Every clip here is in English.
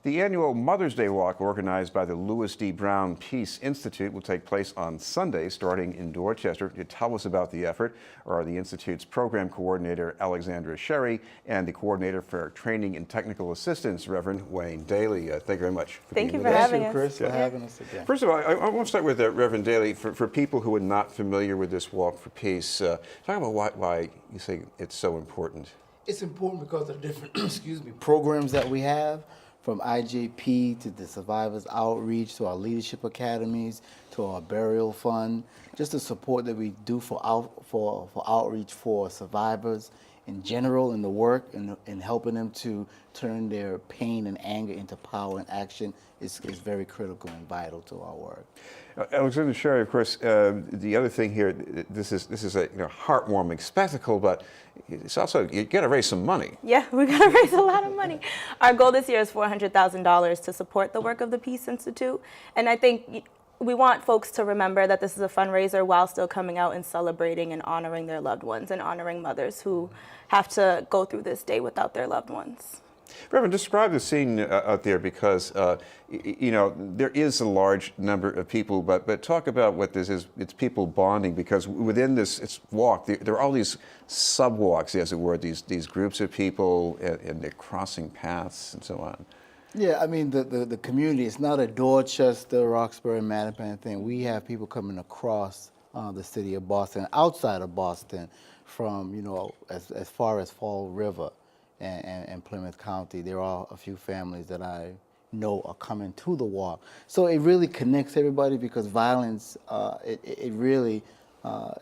The annual Mother's Day Walk organized by the Louis D. Brown Peace Institute will take place on Sunday, starting in Dorchester. To tell us about the effort are the Institute's program coordinator, Alexandra Chery, and the coordinator for training and technical assistance, Reverend Wayne Daley. Thank you very much for being with us. Thank you for having us. Chris, for having us again. First of all, I want to start with Reverend Daley. For people who are not familiar with this Walk for Peace, talk about why you say it's so important. It's important because of the different programs that we have, from IJP to the Survivors Outreach to our leadership academies to our burial fund, just the support that we do for outreach for survivors in general in the work and helping them to turn their pain and anger into power and action is very critical and vital to our work. Alexandra Chery, of course, the other thing here, this is a heartwarming spectacle, but it's also, you got to raise some money. Yeah, we got to raise a lot of money. Our goal this year is $400,000 to support the work of the Peace Institute, and I think we want folks to remember that this is a fundraiser while still coming out and celebrating and honoring their loved ones and honoring mothers who have to go through this day without their loved ones. Reverend, describe the scene out there, because there is a large number of people, but talk about what this is. It's people bonding, because within this walk, there are all these sub-walks, as it were, these groups of people, and they're crossing paths and so on. Yeah, I mean, the community, it's not a Dorchester, Roxbury, Mattapan thing. We have people coming across the city of Boston, outside of Boston, from, as far as Fall River and Plymouth County. There are a few families that I know are coming to the walk. So it really connects everybody, because violence, it really,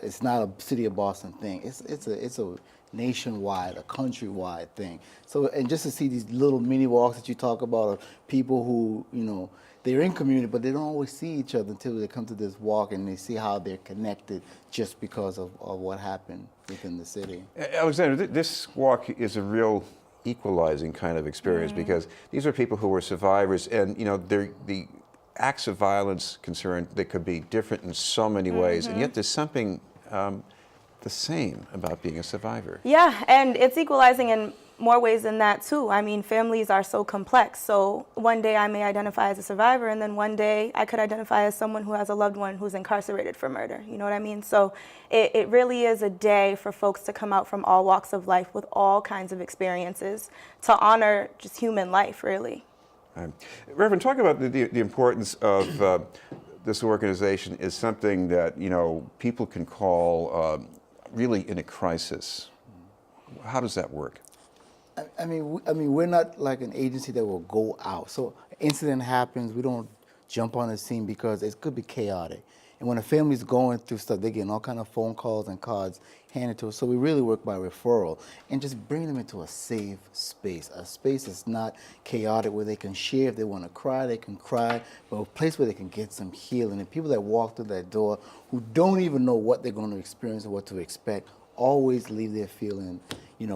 it's not a city of Boston thing. It's a nationwide, a countrywide thing. So, and just to see these little mini walks that you talk about of people who, they're in community, but they don't always see each other until they come to this walk and they see how they're connected just because of what happened within the city. Alexandra, this walk is a real equalizing kind of experience, because these are people who are survivors, and the acts of violence concerned, they could be different in so many ways, and yet there's something the same about being a survivor. Yeah, and it's equalizing in more ways than that too. I mean, families are so complex. So one day I may identify as a survivor, and then one day I could identify as someone who has a loved one who's incarcerated for murder. You know what I mean? So it really is a day for folks to come out from all walks of life with all kinds of experiences to honor just human life, really. Reverend, talk about the importance of this organization is something that, people can call really in a crisis. How does that work? I mean, we're not like an agency that will go out. So an incident happens, we don't jump on the scene, because it could be chaotic. And when a family's going through stuff, they're getting all kind of phone calls and cards handed to us. So we really work by referral and just bring them into a safe space, a space that's not chaotic, where they can share. If they want to cry, they can cry, but a place where they can get some healing. And people that walk through that door who don't even know what they're going to experience or what to expect always leave there feeling,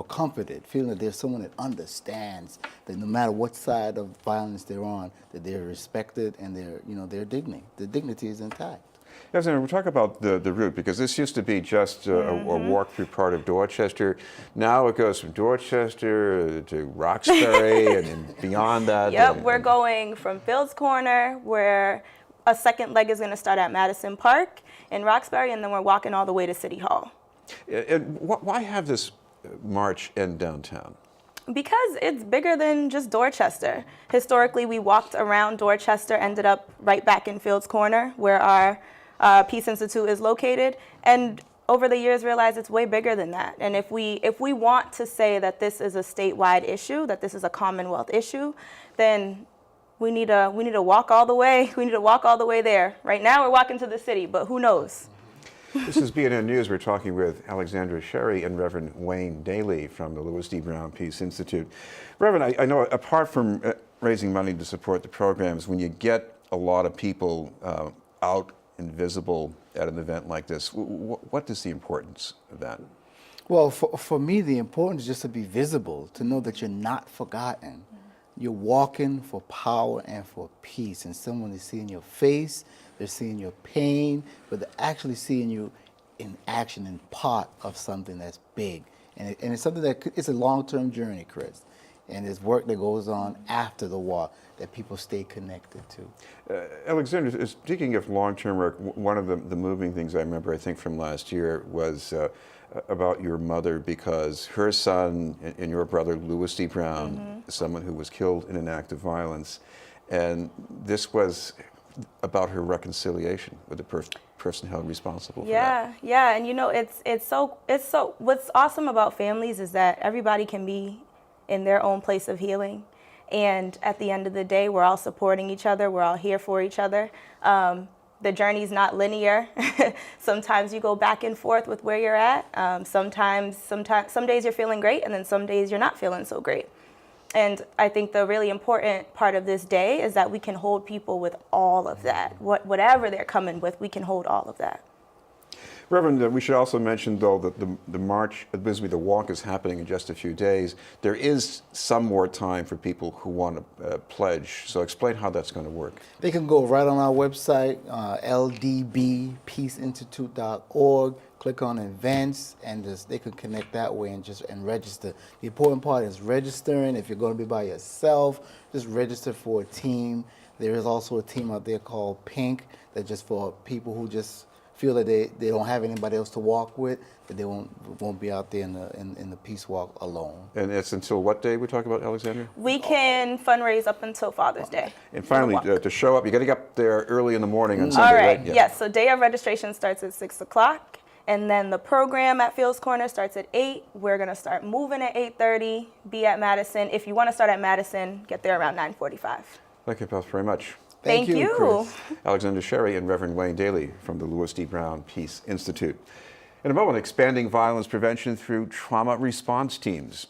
comforted, feeling that there's someone that understands that no matter what side of violence they're on, that they're respected and their dignity is intact. Yes, and we'll talk about the route, because this used to be just a walk-through part of Dorchester. Now it goes from Dorchester to Roxbury and beyond that. Yep, we're going from Fields Corner, where a second leg is going to start at Madison Park in Roxbury, and then we're walking all the way to City Hall. And why have this march in downtown? Because it's bigger than just Dorchester. Historically, we walked around Dorchester, ended up right back in Fields Corner, where our Peace Institute is located, and over the years realized it's way bigger than that. And if we want to say that this is a statewide issue, that this is a Commonwealth issue, then we need to walk all the way. We need to walk all the way there. Right now, we're walking to the city, but who knows? This is BNN News. We're talking with Alexandra Chery and Reverend Wayne Daley from the Louis D. Brown Peace Institute. Reverend, I know apart from raising money to support the programs, when you get a lot of people out and visible at an event like this, what is the importance of that? Well, for me, the importance is just to be visible, to know that you're not forgotten. You're walking for power and for peace, and someone is seeing your face, they're seeing your pain, but they're actually seeing you in action and part of something that's big. And it's something that it's a long-term journey, Chris. and there's work that goes on after the walk that people stay connected to. Alexandra, speaking of long-term work, one of the moving things I remember, I think, from last year was about your mother, because her son and your brother, Louis D. Brown, someone who was killed in an act of violence, and this was about her reconciliation with the person held responsible for that. Yeah, and you know, it's so what's awesome about families is that everybody can be in their own place of healing, and at the end of the day, we're all supporting each other, we're all here for each other. The journey's not linear. Sometimes you go back and forth with where you're at. Some days you're feeling great, and then some days you're not feeling so great. And I think the really important part of this day is that we can hold people with all of that. Whatever they're coming with, we can hold all of that. Reverend, we should also mention, though, that the march, the walk is happening in just a few days. There is some more time for people who want to pledge. So explain how that's going to work. They can go right on our website, ldbpeaceinstitute.org, click on events, and they can connect that way and register. The important part is registering. If you're going to be by yourself, just register for a team. There is also a team out there called Pink that's just for people who just feel that they don't have anybody else to walk with, that they won't be out there in the peace walk alone. And it's until what day we're talking about, Alexandra? We can fundraise up until Father's Day. And finally, to show up, you got to get up there early in the morning on Sunday, All right, right? Yeah. yes, so day of registration starts at 6 o'clock, and then the program at Fields Corner starts at 8. We're gonna start moving at 8:30, be at Madison. If you wanna start at Madison, get there around 9:45. Thank you both very much. Thank you. Chris. Alexandra Chery and Reverend Wayne Daley from the Louis D. Brown Peace Institute. In a moment, expanding violence prevention through trauma response teams.